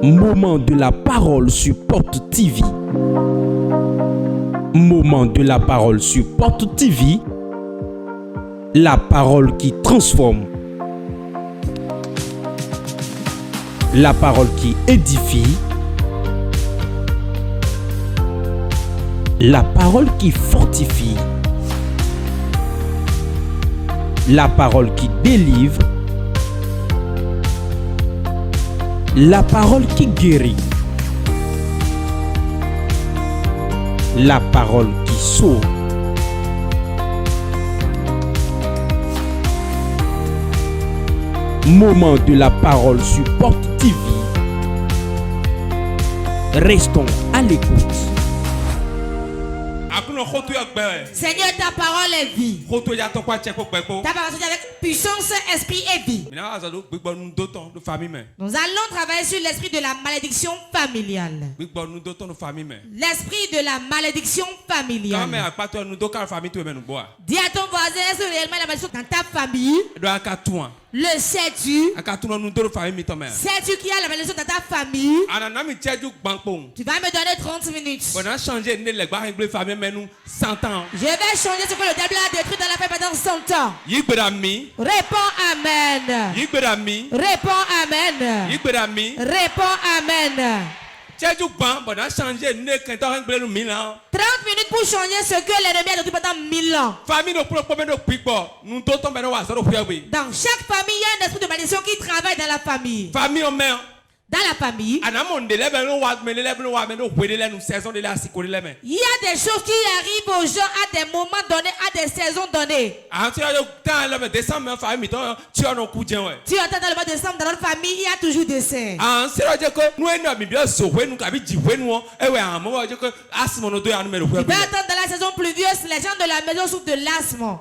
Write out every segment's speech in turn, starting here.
Moment de la parole sur Porte TV. Moment de la parole sur Porte TV. La parole qui transforme. La parole qui édifie. La parole qui fortifie. La parole qui délivre. La parole qui guérit. La parole qui sauve. Moment de la parole sur Porte TV. Restons à l'écoute. Seigneur, ta parole est vie. Ta parole est avec puissance, esprit et vie. Nous allons travailler sur l'esprit de la malédiction familiale. L'esprit de la malédiction familiale. Dis à ton voisin, est-ce réellement la malédiction dans ta famille? Le sais-tu? Sais-tu qu'il y a la malédiction dans ta famille? Tu vas me donner 30 minutes. Je vais changer ce que le diable a détruit dans la famille pendant 100 ans. Réponds Amen. Réponds Amen. Réponds Amen. 30 minutes pour changer ce que l'ennemi a détruit pendant 1000 ans. Dans chaque famille, il y a un esprit de malédiction qui travaille dans la famille. Dans la famille, il y a des choses qui arrivent aux gens à des moments donnés, à des saisons données. Tu entends dans le mois de décembre, dans notre famille, il y a toujours des décès. Tu peux entendre dans la saison pluvieuse, les gens de la maison souffrent de l'asthme.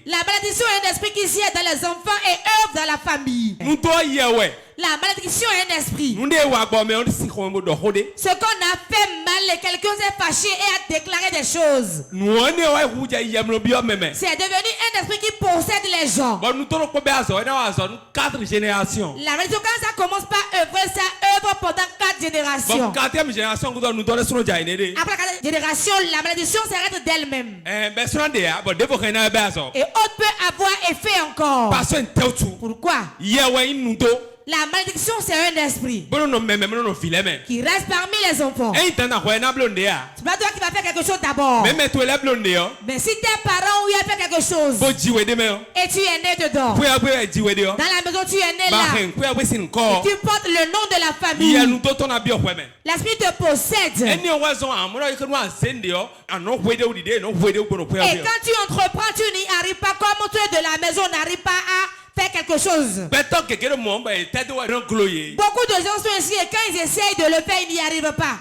La malédiction est un esprit qui sied dans les enfants et œuvre dans la famille. La malédiction est un esprit. Ce qu'on a fait mal, quelqu'un s'est fâché et a déclaré des choses. C'est devenu un esprit qui possède les gens. La malédiction, quand ça commence par œuvrer, ça œuvre pendant 4 générations. Après la 4e génération, la malédiction s'arrête d'elle-même. Et autre peut avoir effet encore. Pourquoi? La malédiction, c'est un esprit qui reste parmi les enfants. C'est pas toi qui vas faire quelque chose d'abord. Mais si tes parents ont eu à faire quelque chose et tu es né dedans, dans la maison tu es né là, et tu portes le nom de la famille, l'esprit te possède. Et quand tu entreprends, tu n'y arrives pas. Comme tu es de la maison, n'arrive pas à faire quelque chose. Beaucoup de gens sont ici et quand ils essayent de le faire, ils n'y arrivent pas.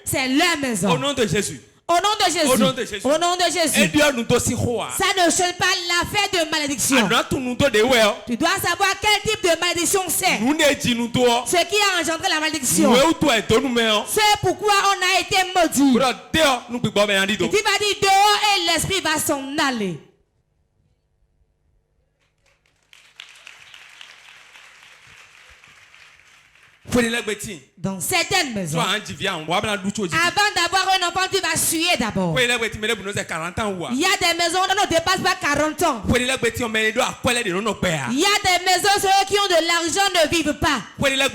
C'est leur maison. Au nom de Jésus. Au nom de Jésus. Au nom de Jésus. Au nom de Jésus. Ça ne change pas l'affaire de malédiction. Tu dois savoir quel type de malédiction c'est. Ce qui a engendré la malédiction. C'est pourquoi on a été maudit. Et tu vas dire dehors et l'esprit va s'en aller. Dans certaines maisons, avant d'avoir un enfant, tu vas suer d'abord. Il y a des maisons où on ne dépasse pas 40 ans. Il y a des maisons, ceux qui ont de l'argent ne vivent pas. Il y a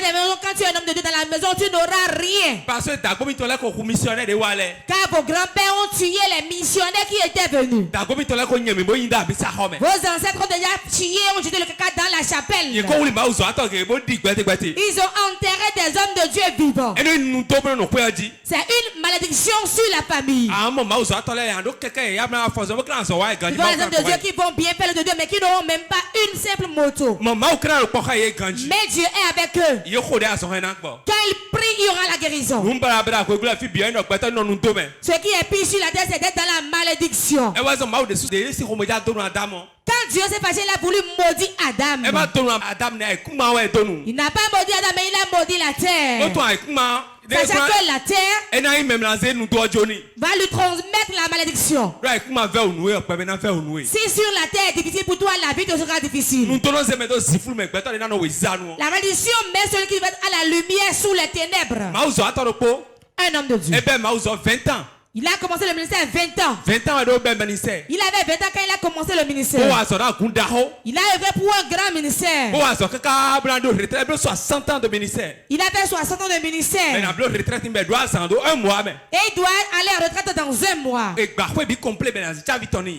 des maisons, quand tu es un homme de Dieu dans la maison, tu n'auras rien. Car vos grands-pères ont tué les missionnaires qui étaient venus. Vos ancêtres ont déjà tué, ont jeté le caca dans la chapelle. Ils ont enterré des hommes de Dieu vivants. C'est une malédiction sur la famille. Tu vois les hommes de Dieu qui vont bien faire le de Dieu, mais qui n'auront même pas une simple moto. Mais Dieu est avec eux. Quand ils prient, il y aura la guérison. Ce qui est pire sur la terre, c'est d'être dans la malédiction. Quand Dieu s'est fâché, il a voulu maudire Adam. Il n'a pas maudit Adam, mais il a maudit la terre. Sachant que la terre va lui transmettre la malédiction. Si sur la terre est difficile pour toi, la vie te sera difficile. La malédiction met celui qui va être à la lumière sous les ténèbres. Un homme de Dieu. 20 ans. Il a commencé le ministère à 20 ans. 20 ans, il avait 20 ans quand il a commencé le ministère. Il a œuvré pour un grand ministère. Il a fait 60 ans de ministère. Il a fait 60 ans de ministère. Et il doit aller en retraite dans 1 mois.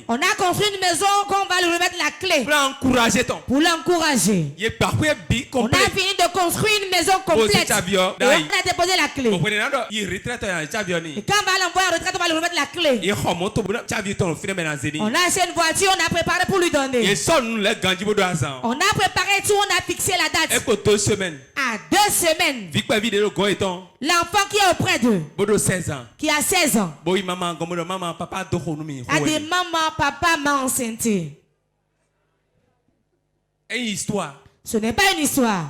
On a construit une maison qu'on va lui remettre la clé. Pour l'encourager. On a fini de construire une maison complète. Et on a déposé la clé. Et quand on va l'envoyer en retraite, on va lui remettre la clé. On a acheté une voiture, on a préparé pour lui donner. On a préparé tout, on a fixé la date. À 2 semaines. L'enfant qui est auprès d'eux, qui a 16 ans, a dit maman, papa m'a enceinte. Ce n'est pas une histoire.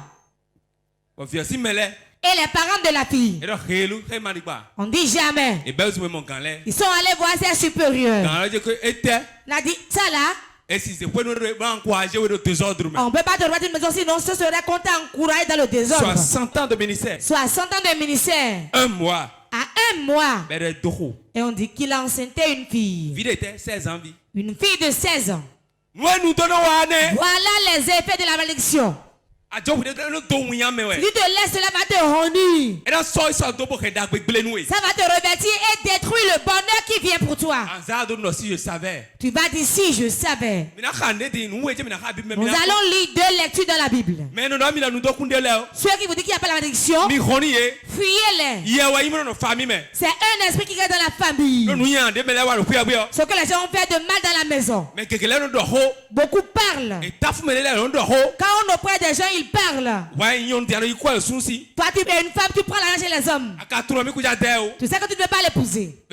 Et les parents de la fille, on dit jamais. Ils sont allés voir ses supérieurs. Il a dit, ça là, on ne peut pas te remettre une maison, sinon ce serait qu'on t'a encouragé dans le désordre. 60 ans de ministère. 60 ans de ministère. 1 mois. À 1 mois. Et on dit qu'il a enceinté une fille. Une fille de 16 ans. Voilà les effets de la malédiction. Si tu te laisses, cela va te honner. Ça va te revêtir et détruire le bonheur qui vient pour toi. Tu vas dire si je savais. Nous allons lire 2 lectures dans la Bible. Ceux qui vous disent qu'il n'y a pas la malédiction, fuyez-les. C'est un esprit qui est dans la famille. Ce que les gens ont fait de mal dans la maison. Beaucoup parlent. Quand on est auprès des gens, ils parlent. Toi, tu es une femme, tu prends l'argent chez les hommes. Tu sais que tu ne peux pas l'épouser.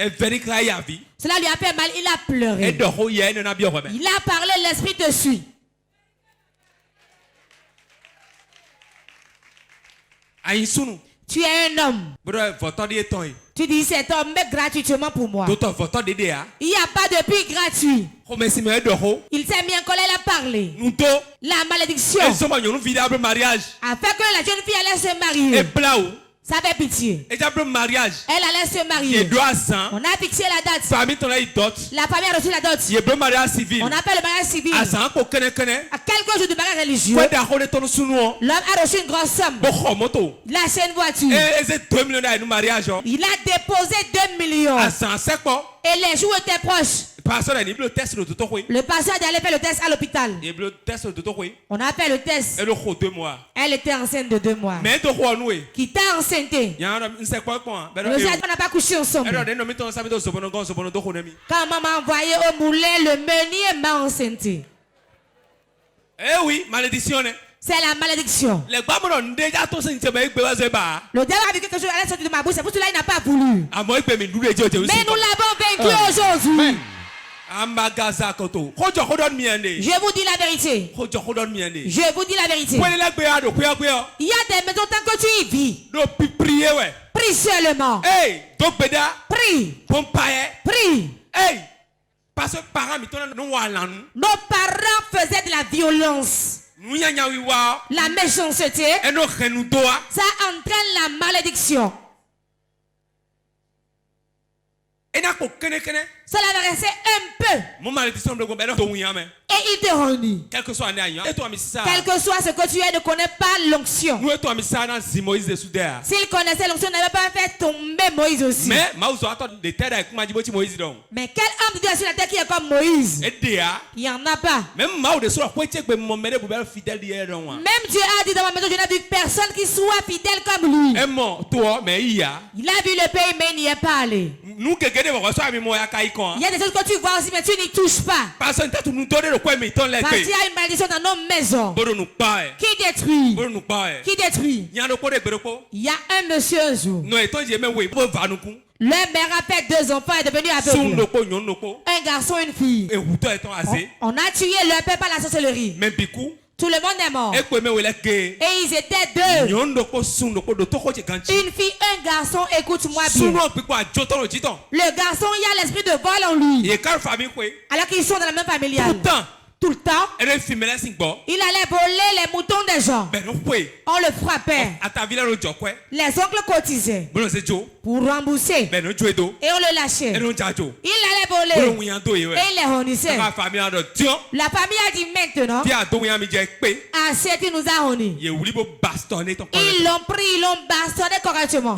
Cela lui a fait mal, il a pleuré. Il a parlé, l'esprit te suit. Tu es un homme. Tu dis cet homme met gratuitement pour moi. Il n'y a pas de prix gratuit. Il s'est mis en colère, il a parlé. La malédiction a fait que la jeune fille allait se marier. Ça fait pitié. Elle allait se marier. On a fixé la date. La famille a reçu la dot. On appelle le mariage civil. À quelques jours du mariage religieux, l'homme a reçu une grosse somme. Il a acheté une voiture. Il a déposé 2 millions. Et les jours étaient proches. Le pasteur allait faire le test à l'hôpital. On a fait le test. Elle était enceinte de 2 mois. Qui t'a enceinté? On n'a pas couché ensemble. Quand maman m'a envoyé au moulin, le meunier m'a enceinté. Eh oui, malédiction. C'est la malédiction. Le diable a vu quelque chose à la sortie de ma bouche. C'est pour cela qu'il n'a pas voulu. Mais nous l'avons vaincu aujourd'hui. Je vous dis la vérité. Je vous dis la vérité. Il y a des maisons tant que tu y vis. Prie seulement. Prie. Prie. Nos parents faisaient de la violence. La méchanceté. Ça entraîne la malédiction. Cela va rester un peu. Et il te renie. Quel que soit ce que tu es, ne connaît pas l'onction. S'il connaissait l'onction, il n'avait pas fait tomber Moïse aussi. Mais quel homme de Dieu sur la terre qui est comme Moïse? Il n'y en a pas. Même Dieu a dit dans ma maison, je n'ai vu personne qui soit fidèle comme lui. Il a vu le pays, mais il n'y est pas allé. Il y a des choses que tu vois aussi, mais tu n'y touches pas. Parce qu'il y a une malédiction dans nos maisons. Qui détruit? Qui détruit? Il y a un monsieur un jour. Le mère a fait 2 enfants et est devenu aveugle. Un garçon et une fille. On a tué leur père par la sorcellerie. Tout le monde est mort. Et ils étaient 2. Une fille, un garçon, écoute-moi bien. Le garçon, il y a l'esprit de vol en lui. Alors qu'ils sont dans la même famille. Tout le temps, il allait voler les moutons des gens. On le frappait. Les oncles cotisaient pour rembourser. Et on le lâchait. Il allait voler. Et il les honnissait. La famille a dit maintenant, assez, tu nous as honnis. Ils l'ont pris, ils l'ont bastonné correctement.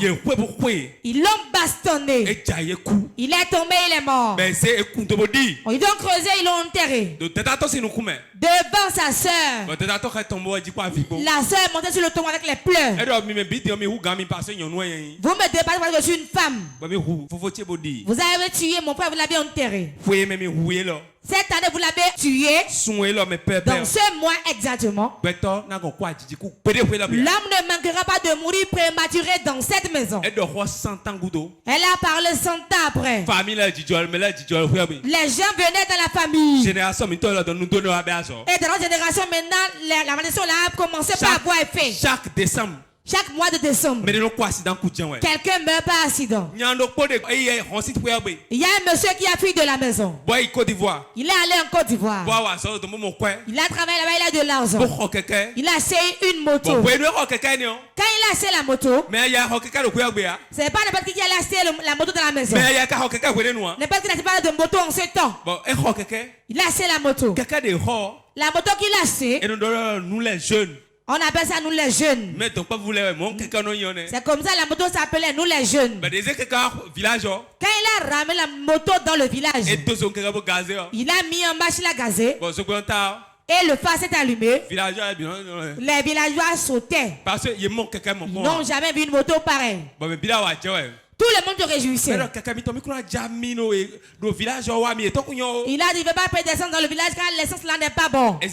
Ils l'ont bastonné. Il est tombé, il est mort. Ils l'ont creusé, ils l'ont enterré. Devant sa sœur. La sœur est montée sur le tombeau avec les pleurs. Vous me débattez parce que je suis une femme. Vous avez tué mon frère, vous l'avez enterré. Cette année, vous l'avez tué. Dans ce mois exactement, l'homme ne manquera pas de mourir prématuré dans cette maison. Elle a parlé 100 ans après. Les gens venaient dans la famille. Et dans notre génération, maintenant, la malédiction a commencé par avoir effet. Chaque mois de décembre, quelqu'un meurt par accident. Il y a un monsieur qui a fui de la maison. Il est allé en Côte d'Ivoire. Il a travaillé là-bas, il a de l'argent. Il a acheté une moto. Quand il a acheté la moto, c'est pas n'importe qui a acheté la moto dans la maison. N'importe qui n'a pas de moto en ce temps. Il a acheté la moto. La moto qu'il a acheté, nous les jeunes. On appelle ça nous les jeunes. C'est comme ça la moto s'appelait nous les jeunes. Quand il a ramené la moto dans le village, il a mis en marche, il a gazé. Et le phare s'est allumé. Les villageois sautaient. Ils n'ont jamais vu une moto pareille. Tout le monde se réjouissait. Il a dit, il ne veut pas descendre dans le village car l'essence là n'est pas bon. Il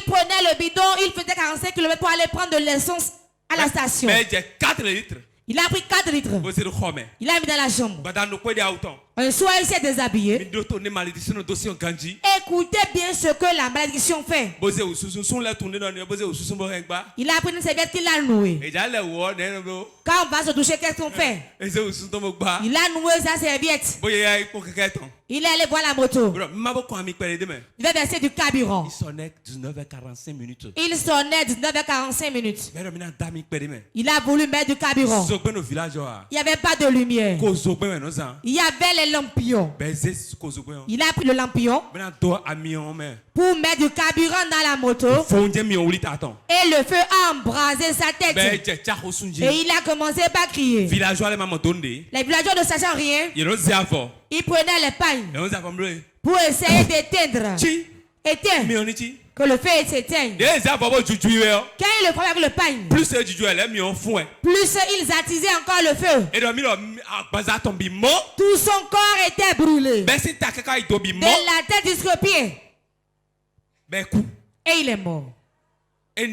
prenait le bidon, il faisait 45 km pour aller prendre de l'essence à la station. Il a pris 4 litres. Il a mis dans la chambre. Un soir, il s'est déshabillé. Écoutez bien ce que la malédiction fait. Il a pris une serviette qu'il a nouée. Quand on va se toucher, qu'est-ce qu'on fait? Il a noué sa serviette. Il est allé voir la moto. Il va verser du carburant. Il sonnait 19h45 minutes. Il sonnait 19h45 minutes. Il a voulu mettre du carburant. Il n'y avait pas de lumière. Il y avait les lampions. Il a pris le lampion pour mettre du carburant dans la moto. Et le feu a embrasé sa tête. Et il a commencé par crier. Les villageois ne sachant rien, ils prenaient les pagnes pour essayer d'éteindre. Que le feu s'éteigne. Quand ils le frappaient avec le pagne, plus ils attisaient encore le feu. Tout son corps était brûlé. De la tête jusqu'aux pieds. Et il est mort. Et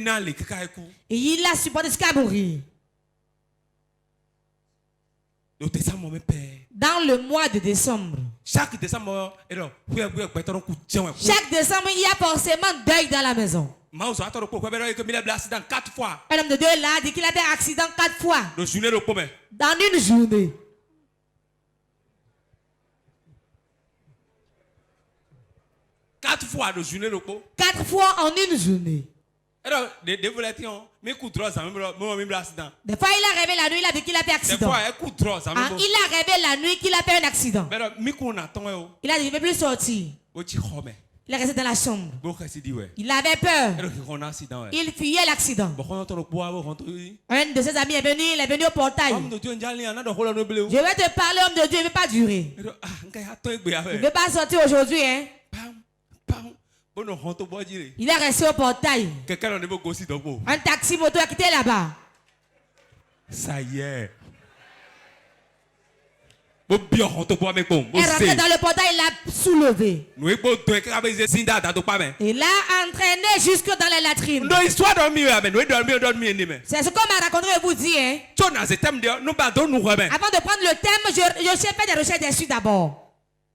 il a supporté jusqu'à mourir. Dans le mois de décembre. Chaque décembre, il y a forcément deuil dans la maison. Un homme de Dieu là dit qu'il a fait accident 4 fois. Dans une journée. Quatre fois en une journée. Des fois, il a rêvé la nuit, il a dit qu'il a fait accident. Il a rêvé la nuit qu'il a fait un accident. Il a dit, je ne vais plus sortir. Il est resté dans la chambre. Il avait peur. Il fuyait l'accident. Un de ses amis est venu, il est venu au portail. Je vais te parler, homme de Dieu, il ne veut pas durer. Il ne veut pas sortir aujourd'hui. Hein? Il est resté au portail. Un taxi moto a quitté là-bas. Ça y est. Elle rentrait dans le portail, il l'a soulevé. Il l'a entraîné jusque dans les latrines. C'est ce qu'on m'a raconté et vous dit. Hein? Avant de prendre le thème, je fais des recherches dessus d'abord.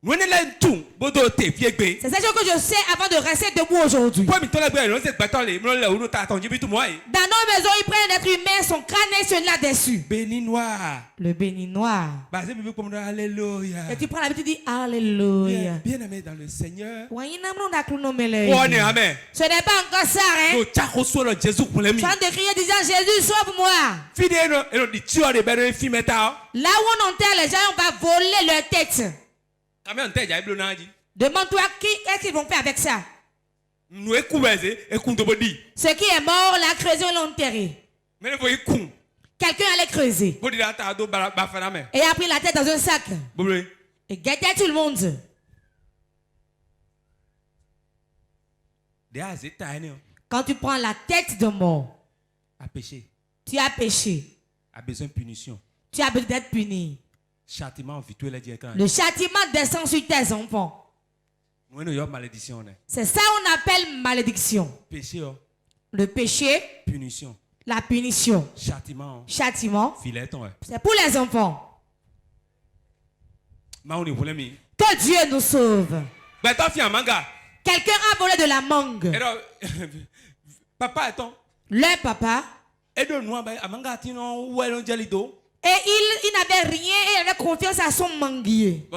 C'est ça que je sais avant de rester debout aujourd'hui. Dans nos maisons, ils prennent l'être humain, son crâne est là-dessus. Le béninois. Et tu prends la Bible, tu dis Alléluia. Bien-aimé dans le Seigneur. Ce n'est pas encore ça, hein? Chante de crier disant Jésus, sauve-moi. Là où on enterre les gens, on va voler leur tête. Demande-toi qu'est-ce qu'ils vont faire avec ça. Ce qui est mort, l'a creusé, on l'a enterré. Quelqu'un allait creuser et a pris la tête dans un sac et guettait tout le monde. Quand tu prends la tête de mort, tu as péché. Tu as besoin d'être puni. Le châtiment descend sur tes enfants. C'est ça qu'on appelle malédiction. Le péché, la punition, châtiment, c'est pour les enfants. Que Dieu nous sauve. Quelqu'un a volé de la mangue. Le papa. Et il n'avait rien et il avait confiance à son manguier.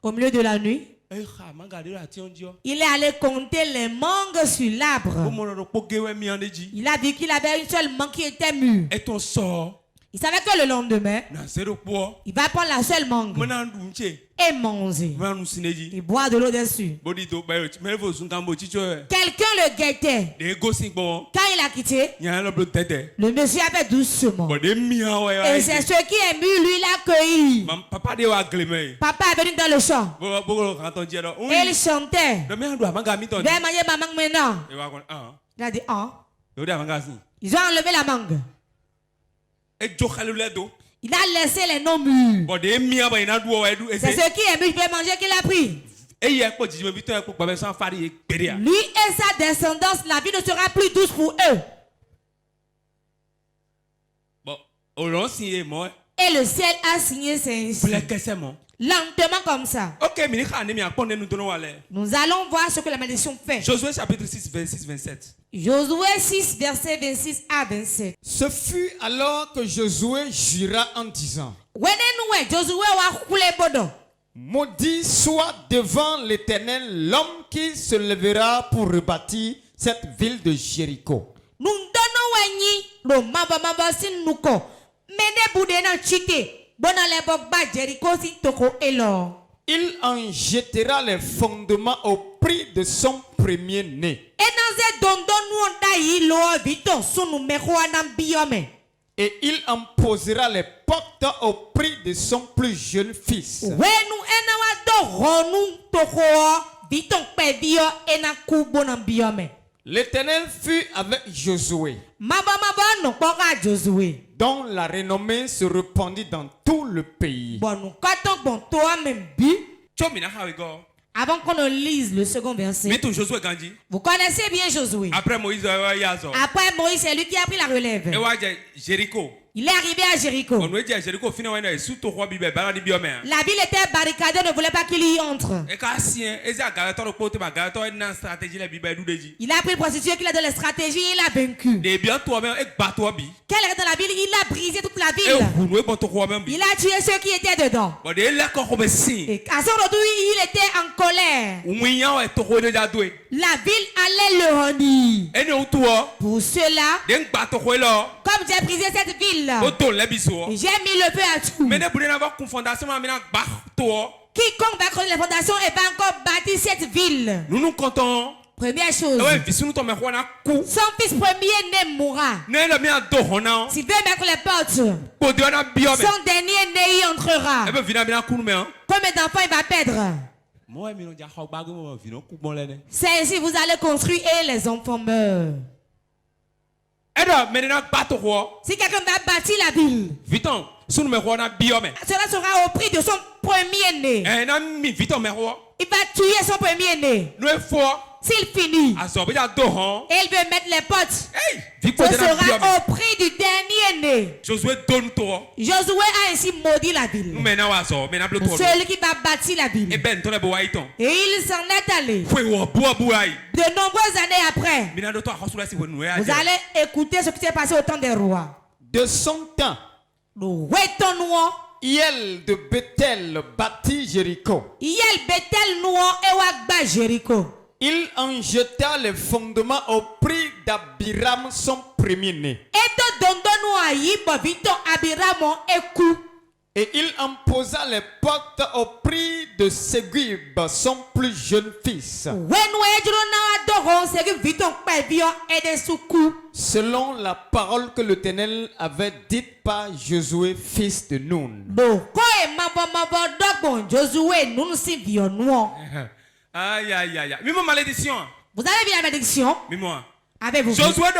Au milieu de la nuit, il est allé compter les mangues sur l'arbre. Il a vu qu'il avait une seule mangue qui était mûre. Il savait que le lendemain, il va prendre la seule mangue et manger. Et boire de l'eau dessus. Quelqu'un le guettait. Quand il a quitté, le monsieur avait doucement. Et c'est ce qui est mûr, lui, il a cueilli. Papa est venu dans le champ. Et il chantait. Viens manger ma mangue maintenant. Il a dit, ah. Ils ont enlevé la mangue. Il a laissé les noms mûrs. C'est ce qui est mûr, il peut manger qu'il a pris. Lui et sa descendance, la vie ne sera plus douce pour eux. Et le ciel a signé, c'est ainsi. Lentement comme ça. Nous allons voir ce que la malédiction fait. Josué chapitre 6, 26, 27. Josué 6, verset 26 à 27. Ce fut alors que Josué jura en disant: Maudit soit devant l'Éternel l'homme qui se lèvera pour rebâtir cette ville de Jéricho. Il en jettera les fondements au prix de son premier-né. Et il en posera les portes au prix de son plus jeune fils. L'Éternel fut avec Josué, dont la renommée se répandit dans tout le pays. Avant qu'on ne lise le second verset, vous connaissez bien Josué. Après Moïse, c'est lui qui a pris la relève. Il est arrivé à Jéricho. La ville était barricadée, ne voulait pas qu'il y entre. Il a pris prostituée qu'il a dans la stratégie, il a vaincu. Quel est dans la ville, il a brisé toute la ville. Il a tué ceux qui étaient dedans. Et à son retour, il était en colère. La ville allait le renier. Pour cela, comme j'ai brisé cette ville, j'ai mis le feu à tout. Quiconque va creuser les fondations et va encore bâtir cette ville. Nous comptons. Première chose, son fils premier-né mourra. S'il veut mettre les portes, son dernier-né y entrera. Combien d'enfants il va perdre? C'est ainsi vous allez construire et les enfants meurent. Si quelqu'un va bâtir la ville, cela sera au prix de son premier-né. Il va tuer son premier-né. S'il finit, et il veut mettre les potes, ce sera au prix du dernier-né. Josué a ainsi maudit la ville. Celui qui va bâtir la ville. Et il s'en est allé. De nombreuses années après, vous allez écouter ce qui s'est passé au temps des rois. De son temps, Hiel de Bethel bâtit Jéricho. Il en jeta les fondements au prix d'Abiram, son premier-né. Et il en posa les portes au prix de Ségub, son plus jeune fils. Selon la parole que l'Éternel avait dite par Josué, fils de Nun. Aïe, aïe, aïe. Mimo malédiction. Vous avez vu la malédiction? Mimo. Avez-vous vu? Josué a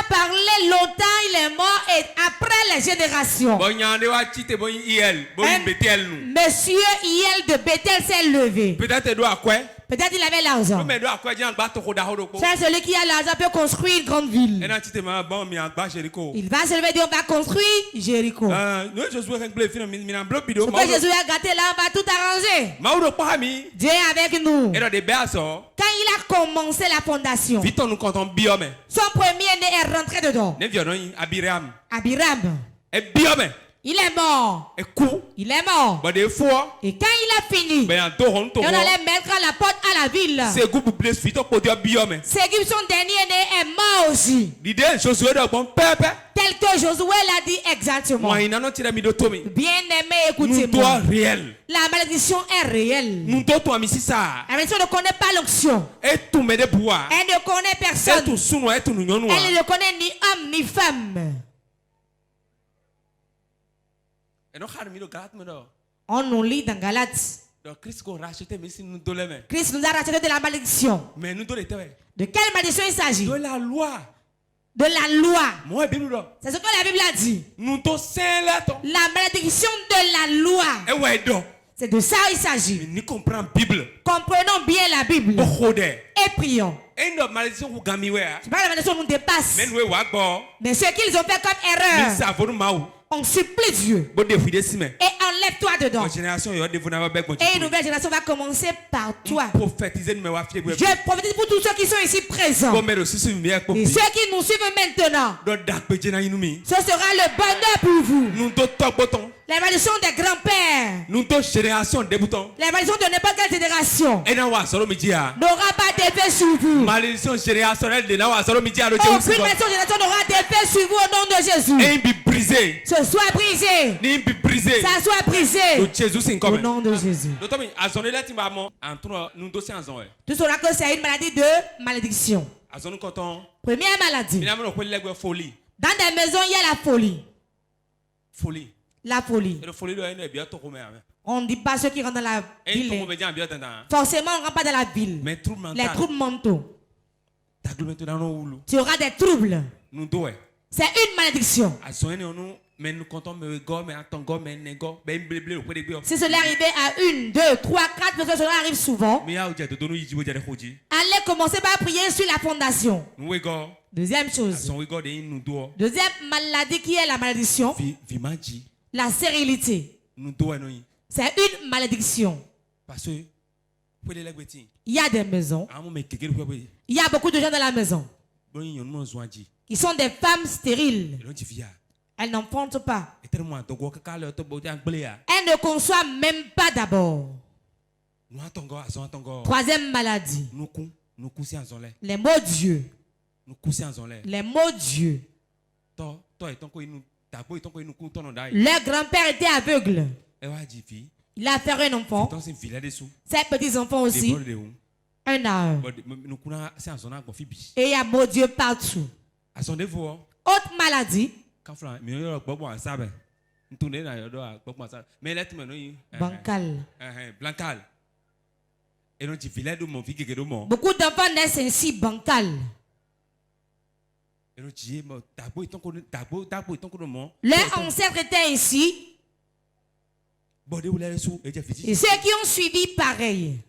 parlé longtemps, il est mort et après les générations. Monsieur Hiel de Bethel s'est levé. Peut-être il avait l'argent. C'est celui qui a l'argent peut construire une grande ville. Il va se lever et on va construire Jéricho. Pourquoi Jésus a gâté là, on va tout arranger. Dieu est avec nous. Quand il a commencé la fondation, son premier-né est rentré dedans. Abiram. Il est mort. Il est mort. Et quand il a fini, on allait mettre la porte à la ville. Ségub, son dernier-né, est mort aussi. Tel que Josué l'a dit exactement. Bien-aimé, écoutez-moi. La malédiction est réelle. La malédiction ne connaît pas l'onction. Elle ne connaît personne. Elle ne connaît ni homme ni femme. On nous lit dans Galates. Christ nous a racheté de la malédiction. De quelle malédiction il s'agit? De la loi. De la loi. C'est ce que la Bible a dit. La malédiction de la loi. C'est de ça il s'agit. Comprenons bien la Bible. Et prions. C'est pas la malédiction nous dépasse. Mais ce qu'ils ont fait comme erreur, on supplie Dieu. Et enlève-toi dedans. Et une nouvelle génération va commencer par toi. Je prophétise pour tous ceux qui sont ici présents. Et ceux qui nous suivent maintenant. Ce sera le bonheur pour vous. La malédiction des grands-pères. La malédiction de n'importe quelle génération n'aura pas d'effet sur vous. Aucune malédiction générationnelle n'aura d'effet sur vous au nom de Jésus. Ce soit brisé. Ça soit brisé. Au nom de Jésus. Tout cela que c'est une maladie de malédiction. Première maladie. Dans des maisons, il y a la folie. La folie. On ne dit pas ceux qui rentrent dans la ville. Forcément, on ne rentre pas dans la ville. Les troubles mentaux. Tu auras des troubles. C'est une malédiction. Si cela arrivait à 1, 2, 3, 4 personnes, cela arrive souvent. Allez commencer par prier sur la fondation. Deuxième chose. Deuxième maladie qui est la malédiction. La stérilité. C'est une malédiction. Il y a des maisons. Il y a beaucoup de gens dans la maison. Ils sont des femmes stériles. Elles n'enfantent pas. Elles ne conçoivent même pas d'abord. Troisième maladie. Les mots Dieu. Les mots Dieu. Leur grand-père était aveugle. Il a fait un enfant. Ses petits-enfants aussi. Un à un. Et il y a mot Dieu partout. Autre maladie. Bancal. Beaucoup d'enfants naissent ainsi bancals. Leurs ancêtres étaient ainsi. Et ceux qui ont suivi pareil.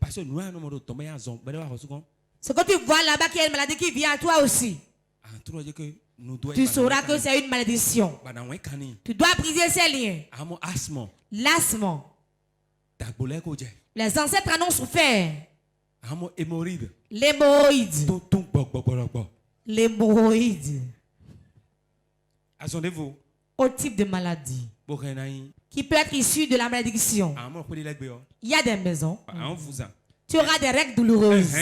Ce que tu vois là-bas qui est une maladie qui vient à toi aussi. Tu sauras que c'est une malédiction. Tu dois briser ces liens. L'asthme. Les ancêtres en ont souffert. L'hémorroïde. L'hémorroïde. Attendez-vous. Autre type de maladie qui peut être issue de la malédiction. Il y a des maisons. Tu auras des règles douloureuses.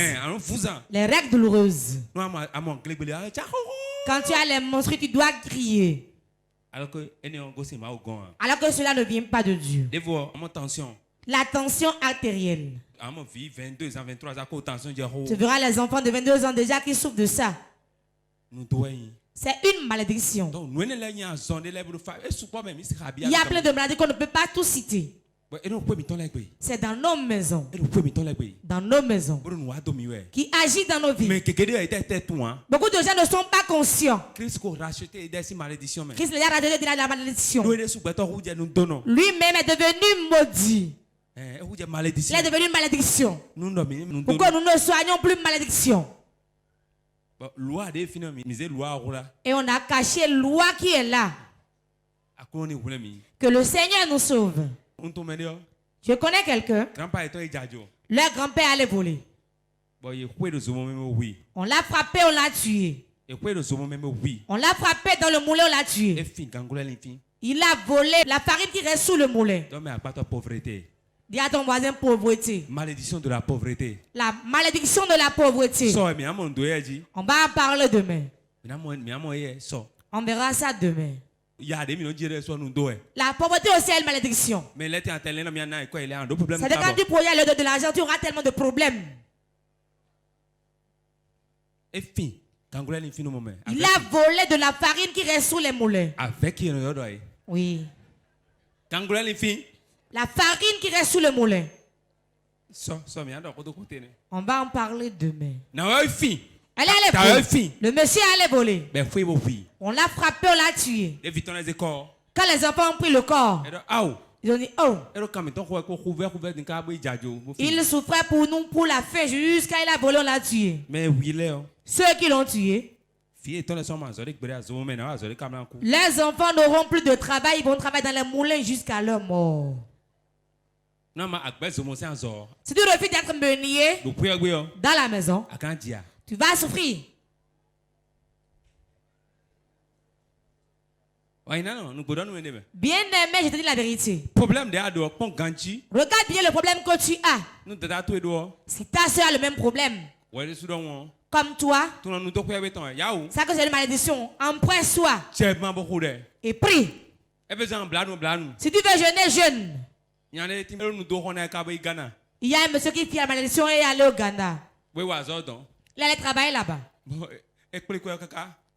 Les règles douloureuses. Quand tu as les monstres, tu dois crier. Alors que cela ne vient pas de Dieu. La tension artérielle. Tu verras les enfants de 22 ans déjà qui souffrent de ça. C'est une malédiction. Il y a plein de maladies qu'on ne peut pas tous citer. C'est dans nos maisons. Dans nos maisons. Qui agit dans nos vies. Beaucoup de gens ne sont pas conscients. Christ les a rachetés de la malédiction. Lui-même est devenu maudit. Il est devenu une malédiction. Pourquoi nous ne soignons plus malédiction? Et on a caché la loi qui est là. Que le Seigneur nous sauve. Je connais quelqu'un. Leur grand-père allait voler. On l'a frappé, on l'a tué. On l'a frappé dans le moulin, on l'a tué. Il a volé la farine qui reste sous le moulin. Dis à ton voisin pauvreté. Malédiction de la pauvreté. La malédiction de la pauvreté. On va en parler demain. On verra ça demain. La pauvreté aussi est une malédiction. Ça dépend du projet, le don de l'argent, tu auras tellement de problèmes. Il a volé de la farine qui reste sous les moulins. Oui. La farine qui reste sous le moulin. On va en parler demain. Elle allait voler. Le monsieur allait voler. On l'a frappé, on l'a tué. Quand les enfants ont pris le corps, ils ont dit oh. Il souffrait pour nous, pour la faim, jusqu'à il a volé, on l'a tué. Ceux qui l'ont tué, les enfants n'auront plus de travail, ils vont travailler dans les moulins jusqu'à leur mort. Si tu refuses d'être meunier dans la maison, tu vas souffrir. Bien aimé, je te dis la vérité. Regarde bien le problème que tu as. Si ta soeur a le même problème, comme toi, ça que c'est une malédiction. Emprunte-toi et prie. Si tu veux jeûner, jeûne. Il y a un monsieur qui fit la malédiction et est allé au Ghana. Il allait travailler là-bas.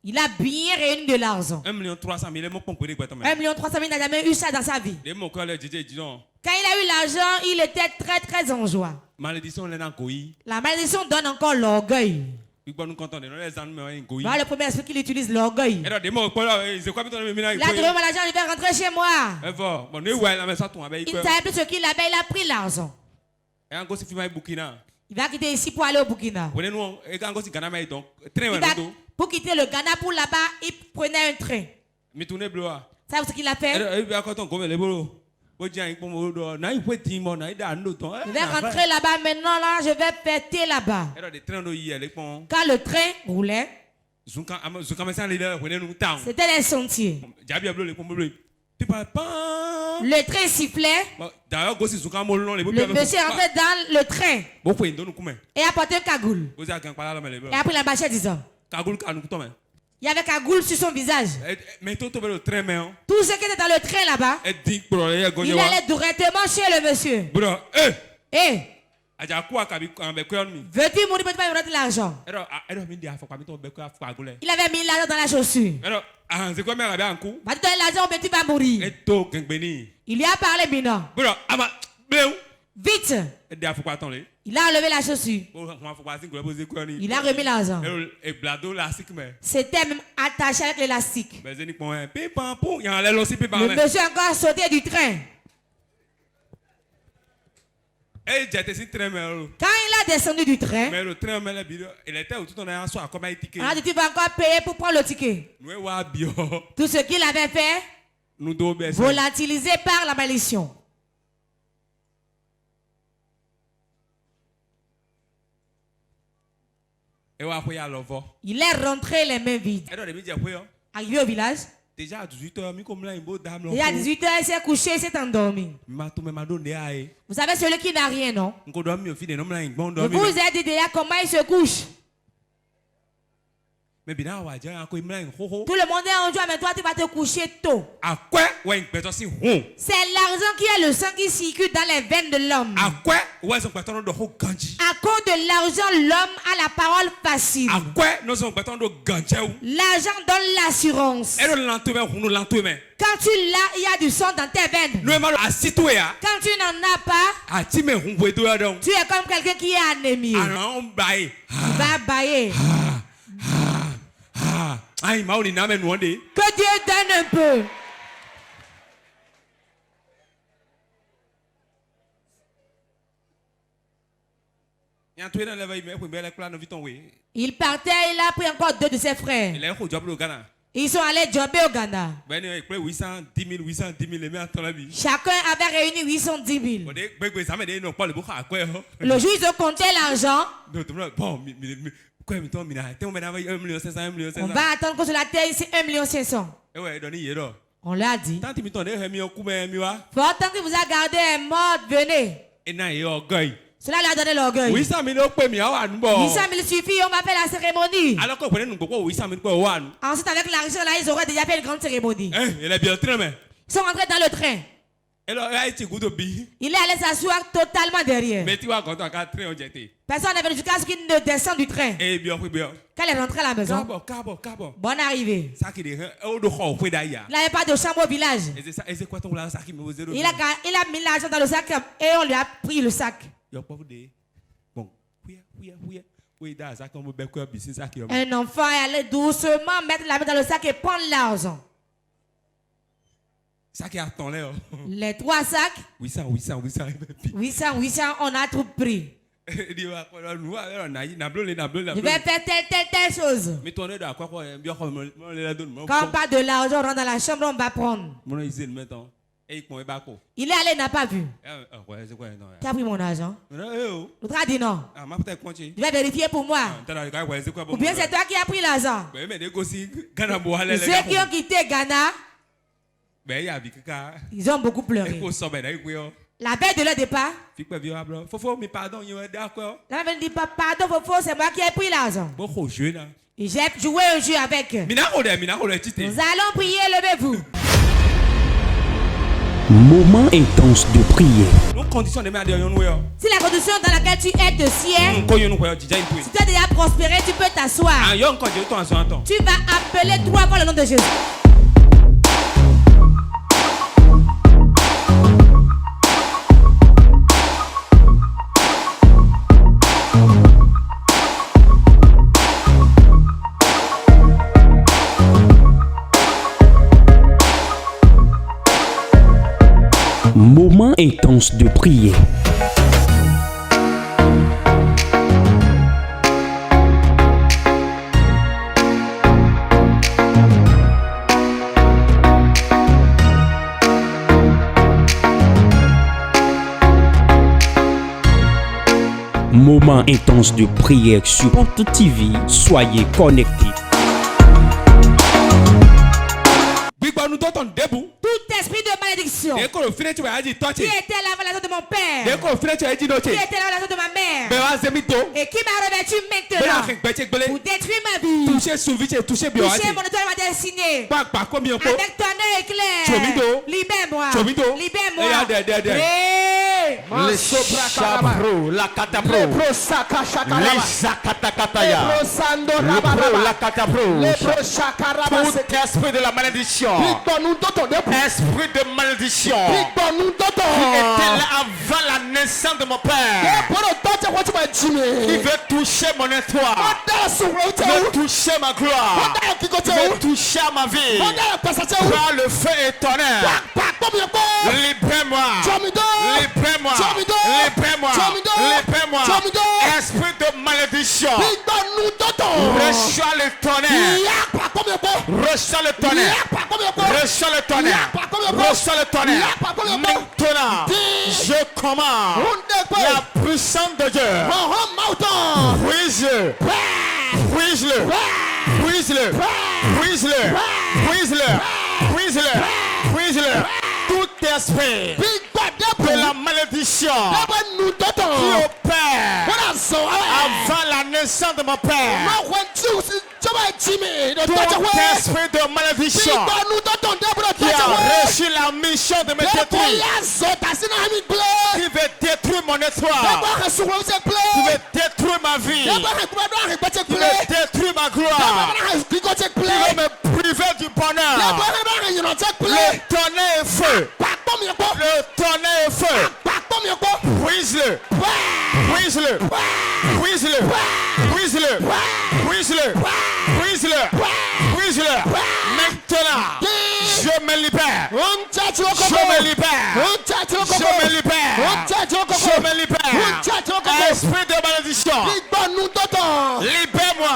Il a bien réuni de l'argent. 1,3 million. 1,3 million n'a jamais eu ça dans sa vie. Quand il a eu l'argent, il était très très en joie. La malédiction donne encore l'orgueil. Voilà le premier esprit qu'il utilise, l'orgueil. Il a trouvé mon argent, je vais rentrer chez moi. Il ne savait plus ce qu'il avait, il a pris l'argent. Il va quitter ici pour aller au Burkina. Pour quitter le Ghana, pour là-bas, il prenait un train. Savez-vous ce qu'il a fait? Il va rentrer là-bas maintenant, là, je vais péter là-bas. Quand le train roulait, c'était les sentiers. Le train sifflait. Le monsieur est rentré dans le train et a porté un cagoule. Et a pris la machette disant. Il y avait cagoule sur son visage. Tout ce qui était dans le train là-bas, il allait directement chez le monsieur. Veux-tu mourir pour me rendre l'argent? Il avait mis l'argent dans la chaussure. Va te donner l'argent, mais tu vas mourir. Il lui a parlé maintenant. Vite. Il a enlevé la chaussure. Il a remis l'argent. C'était même attaché avec l'élastique. Le monsieur a encore sauté du train. Quand il a descendu du train, on a dit tu vas encore payer pour prendre le ticket. Tout ce qu'il avait fait, volatilisé par la malédiction. Il est rentré les mains vides. Arrivé au village. Déjà à 18h, il s'est couché, il s'est endormi. Vous savez celui qui n'a rien, non? Je vous ai dit déjà comment il se couche. Tout le monde est en joie, mais toi tu vas te coucher tôt. C'est l'argent qui est le sang qui circule dans les veines de l'homme. À cause de l'argent, l'homme a la parole facile. L'argent donne l'assurance. Quand tu l'as, il y a du sang dans tes veines. Quand tu n'en as pas, tu es comme quelqu'un qui est anémié. Tu vas bailler. Que Dieu donne un peu. Il partait, il a pris encore 2 de ses frères. Ils sont allés jobber au Ghana. Chacun avait réuni 810 000. Le jour où ils ont compté l'argent, on va attendre que sur la terre ici 1 500 000. On l'a dit. Faut attendre que vous a gardé un mort, venez. Cela lui a donné l'orgueil. 800 000 suffit, on va faire la cérémonie. Ensuite, avec l'argent là, ils auraient déjà fait une grande cérémonie. Ils sont rentrés dans le train. Il est allé s'asseoir totalement derrière. Personne n'est venu jusqu'à ce qu'il ne descende du train. Quand il est rentré à la maison, bonne arrivée. Il n'avait pas de chambre au village. Il a mis l'argent dans le sac et on lui a pris le sac. Un enfant est allé doucement mettre la main dans le sac et prendre l'argent. Les 3 sacs. 800, on a tout pris. Je vais faire telle chose. Quand on parle de l'argent, on rentre dans la chambre, on va prendre. Il est allé, il n'a pas vu. Tu as pris mon argent? L'autre a dit non. Tu vas vérifier pour moi. Ou bien c'est toi qui as pris l'argent. Ceux qui ont quitté Ghana, ils ont beaucoup pleuré. La veille de leur départ, la mère dit pas pardon, Fofo, c'est moi qui ai pris l'argent. J'ai joué un jeu avec. Nous allons prier, levez-vous. Moment intense de prière. Si la condition dans laquelle tu es te sied, si tu as déjà prospéré, tu peux t'asseoir. Tu vas appeler 3 fois le nom de Jésus. Moment intense de prière. Moment intense de prière sur Porte TV. Soyez connectés. Tout esprit de malédiction qui était là avant la maison de mon père, qui était là avant la maison de ma mère, et qui m'a revêtu maintenant pour détruire ma vie, toucher mon étoile, ma destinée, avec ton œil éclair. Libère-moi. Le chabro, la catapro, les zakatakataya, la catapro, tout esprit de la malédiction, esprit de malédiction, qui était là avant la naissance de mon père, qui veut toucher mon espoir, veut toucher ma gloire, veut toucher ma vie, par le feu et tonnerre. Libère-moi, libère-moi, libère-moi, libère-moi. Esprit de malédiction, reçois le tonnerre, reçois le tonnerre, reçois le tonnerre, reçois le tonnerre. Maintenant, je commande la puissance de Dieu. Brise-le, brise-le, brise-le, brise-le, brise-le, brise-le, brise-le. Tout esprit de la malédiction qui opère avant la naissance de mon père. Tout esprit de malédiction qui a reçu la mission de me détruire, qui veut détruire mon espoir, qui veut détruire ma vie, qui veut détruire ma gloire, qui veut me priver du bonheur. Le tonnerre est feu. Le tonnerre est feu. Brise-le. Brise-le. Brise-le. Brise-le. Brise-le. Brise-le. Brise-le. Maintenant, je me libère. Je me libère. Je me libère. Je me libère. Esprit de malédiction, libère-moi.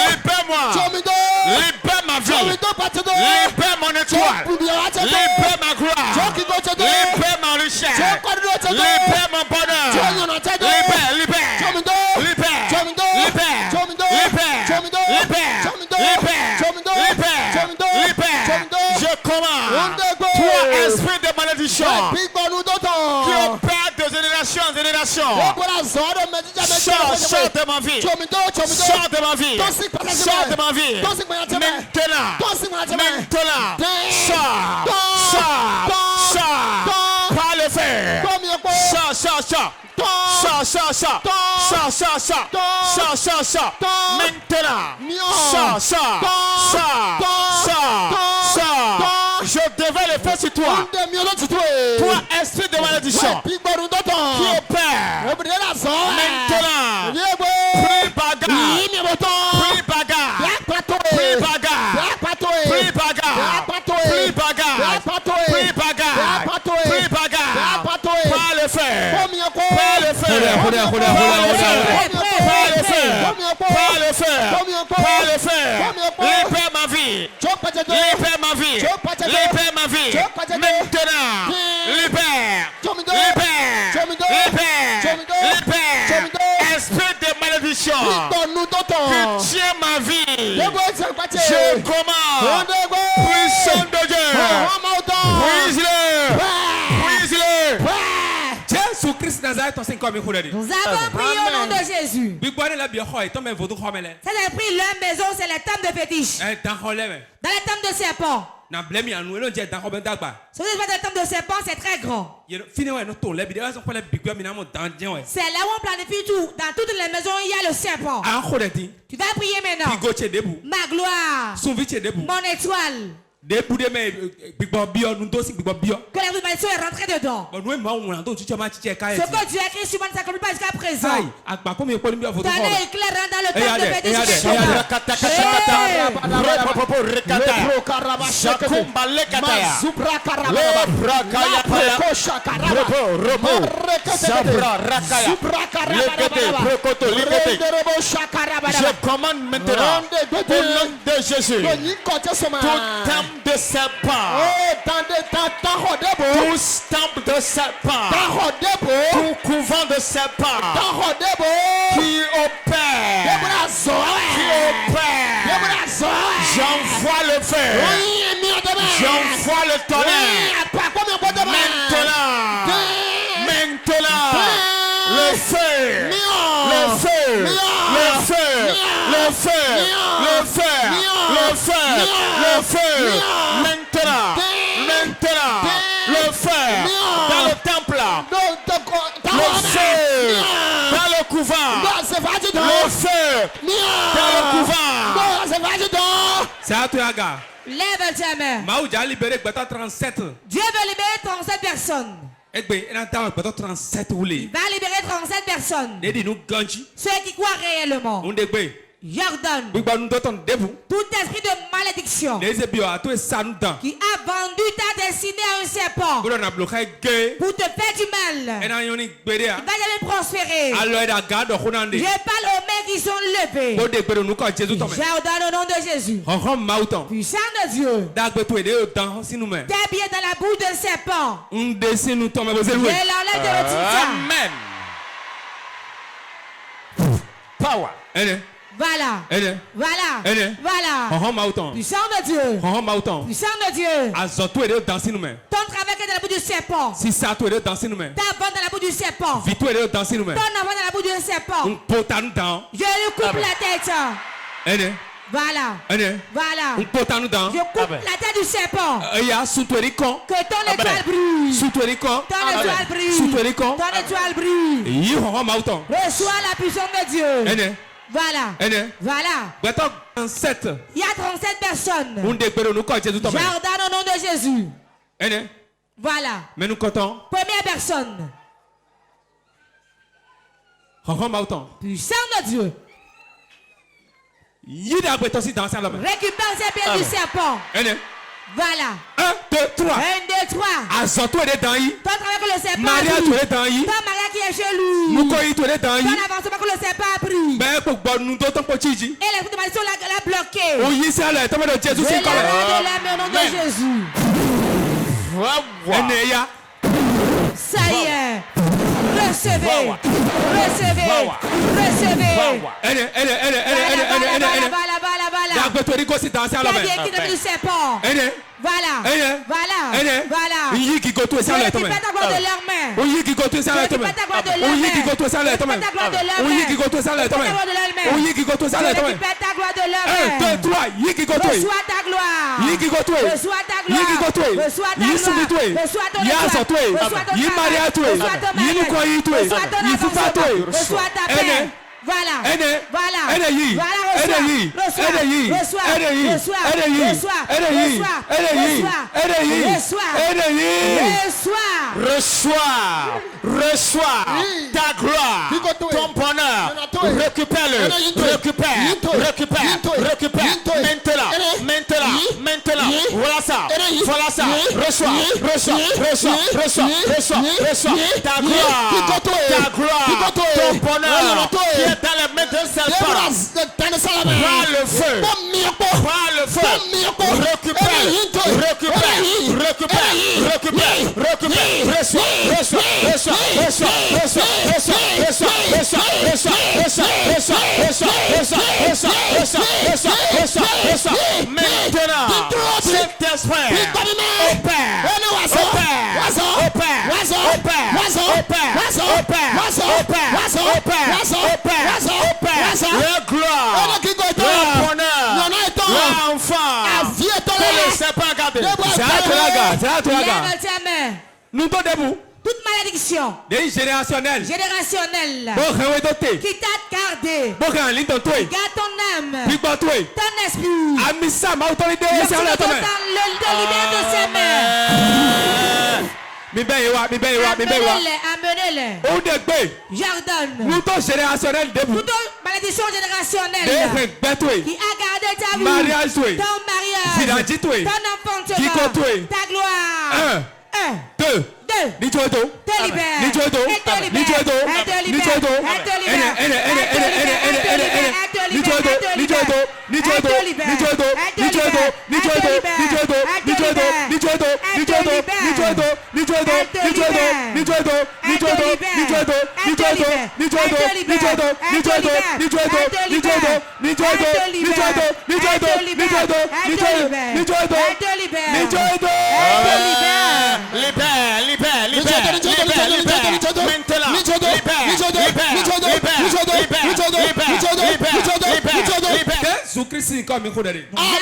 Libère-moi. Libère ma vie. Libère mon étoile. Libère ma gloire. Libère ma richesse. Libère mon bonheur. Libère, libère. Libère. Libère. Libère. Je commande. Toi, esprit de malédiction qui opère de génération en génération, sors de ma vie. Sors de ma vie. Sors de ma vie. Maintenant. Sors. Par le fer. Sors. Maintenant. Sors. Je devais le faire sur toi. Toi, esprit de malédiction qui opère. Maintenant. Prie bagarre. Prie bagarre. Prie bagarre. Prie bagarre. Prie bagarre. Prie bagarre. Prie bagarre. Pas le faire. Pas le faire. Pas le faire. Libère ma vie. Libère ma vie. Libère ma vie. Maintenant. Libère. Esprit de malédiction qui tient ma vie. Je commande. Puissant de Dieu. Brise-le. Jésus-Christ Nazareth, nous avons prié au nom de Jésus. Cet esprit, leur maison, c'est la table de fétiche. Dans la table de serpent. Si vous êtes dans la table de serpent, c'est très grand. C'est là où on planifie tout. Dans toutes les maisons, il y a le serpent. Tu vas prier maintenant. Ma gloire. Mon étoile. Que la malédiction est rentrée dedans. Ce que Dieu a écrit sur moi ne s'accomplit pas jusqu'à présent. Ton œil éclairant dans le temps de fétiche. Je commande maintenant au nom de Jésus de serpent, tout stamp de serpent, tout couvent de serpent qui opère, j'envoie le feu, j'envoie le tonnerre, maintenant, le feu, maintenant, le feu dans le temple Lève ta main. Dieu veut libérer 37 personnes. Il va libérer 37 personnes. Ceux qui croient réellement. Jordan, tout esprit de malédiction qui a vendu ta destinée à un serpent pour te faire du mal, il va jamais prospérer. Je parle aux mains qui sont levées. Jordan, au nom de Jésus, puissant de Dieu, t'es bien dans la bouche d'un serpent. Je l'enlève de l'autre. Amen. Power. Voilà. Voilà. Voilà. Puissant de Dieu. Puissant de Dieu. Ton travail est dans la bouche du serpent. Ta vente dans la bouche du serpent. Ton enfant dans la bouche du serpent. Je lui coupe la tête. Voilà. Voilà. Je coupe la tête du serpent. Que ton étoile brille. Ton étoile brille. Ton étoile brille. Reçois la puissance de Dieu. Voilà. Voilà. Il y a 37 personnes. Jordan au nom de Jésus. Voilà. Première personne. Puissant de Dieu. Récupère ses pieds du serpent. Voilà. 1, 2, 3. 1, 2, 3. Azonto est dans y. Ton travail que le serpent Maria tu es dans y. ton Maria qui est chez lui. Mukoyi tu es dans y. Ton avancement que le serpent a pris. Ben pour bon nous d'autres petits. Et l'esprit de malédiction l'a bloqué. Oui, c'est là. T'as de Jésus c'est comme. Je la main au nom de Jésus. Ça y est. Recevez. Voilà. Qui go to ça là toi. Oui, qui go to ça là toi. Oui, qui go to ça là toi. Oui, qui go to ça là toi. Oui, qui go to ça là toi. 1, 2, 3, yi qui go to. Reçois ta gloire. Yi qui go to. Reçois ta gloire. Yi qui go to. Reçois ta Yi soubi to. gloire. Reçois ton Yi aso to. Yi maria to. Yi nu ko yi to. Yi fufa to. Reçois ta paix. Voilà. Voilà. Reçois ta gloire, ton bonheur. Récupère-le. Maintenant. Voilà ça. Reçois ta gloire, ton bonheur. Dans les mains d'un seul parent. Prends le feu. Récupère. Maintenant, cet esprit opère. Le gloire, le bonheur, l'enfant. Nous debout. Toute malédiction générationnelle qui t'a gardé, garde ton âme, ton esprit, le libère de ses mains. Amenez-les. Jordan. Toute malédiction générationnelle qui a gardé ta vie, ton mariage, ton enfantement, ta gloire. 1, 2. Te libère. Nous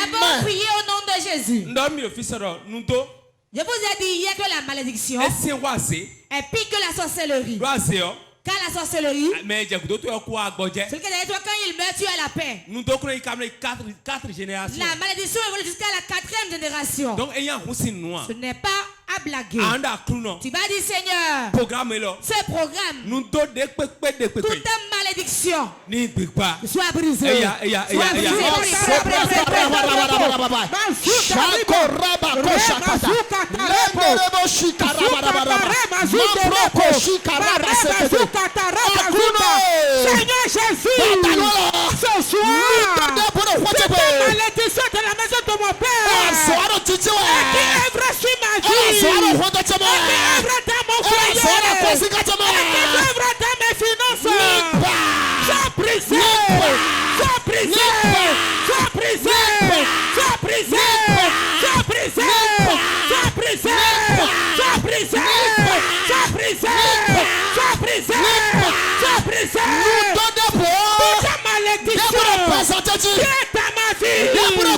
avons prié au nom de Jésus. Je vous ai dit hier que la malédiction est pire que la sorcellerie. Quand la sorcellerie, mais j'ai goûté toi quoi celui qui a dit toi quand il meurt tu as la paix. Nous devons quatre générations. La malédiction évolue jusqu'à la 4e génération. Donc ce n'est pas à blaguer. Tu vas dire Seigneur, ce programme, toute malédiction soit brisée. Seigneur Jésus, ce soir, toute malédiction de la maison de mon père qui œuvre sur ma vie, qui œuvre dans mon foyer, qui œuvre dans mes finances, sois brisé, sois brisé, sois brisé, sois brisé, sois brisé, sois brisé, sois brisé, sois brisé, sois brisé, sois brisé. Toute malédiction qui est dans ma vie, qui me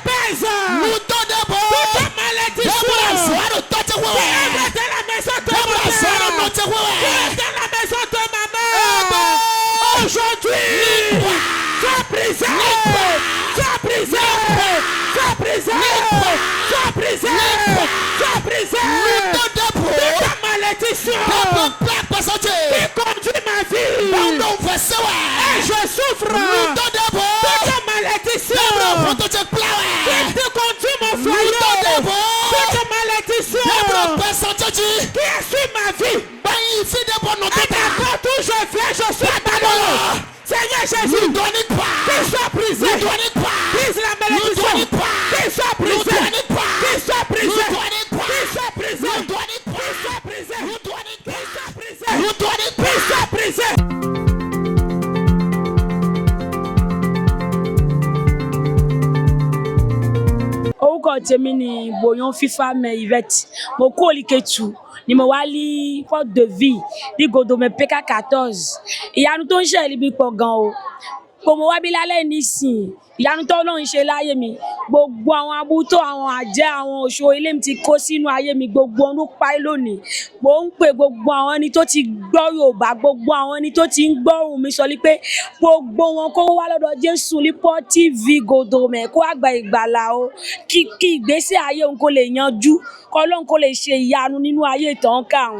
pèse. Toute malédiction qui est dans la maison de mon père, qui est dans la maison de ma mère. Aujourd'hui, sois brisé, sois brisé, sois brisé, sois brisé, sois brisé. Toute malédiction qui conduit ma vie et je souffre. Toute malédiction qui conduit mon foyer. Toute malédiction qui est sur ma vie. Et n'importe où je vais, je suis malheureux. Seigneur Jésus, qu'il soit brisé, brise la malédiction, qu'il soit brisé, qu'il soit brisé, qu'il soit brisé, qu'il soit brisé, qu'il soit brisé. Temini boyon FIFA me Yvette mo ko liketu ni mo wali porte de vie di godo me PK14 ìyanu tó ń ṣe libi pọ̀ gan o ko mo wa bi lálẹ́ nísìn ìyanu tó Ọlọ́run ṣe láyé mi gbogbo àwọn abuto àwọn àjẹ́ àwọn òṣò ilé mi ti kó sínú ayé mi gbogbo onu pa lónìí mo ń pè gbogbo àwọn ẹni tó ti gbọ́ Yorùbá gbogbo àwọn ẹni tó ti ń gbọ́ ohùn mi sọ pé gbogbo wọn kó wá lọ́dọ̀ Jésù lipo TV godo me kó àgbà ìgbàlà o kí ìgbésí ayé òun kó lè yanjú kó Ọlọ́run kó lè ṣe ìyanu nínú ayé ìtàn kan.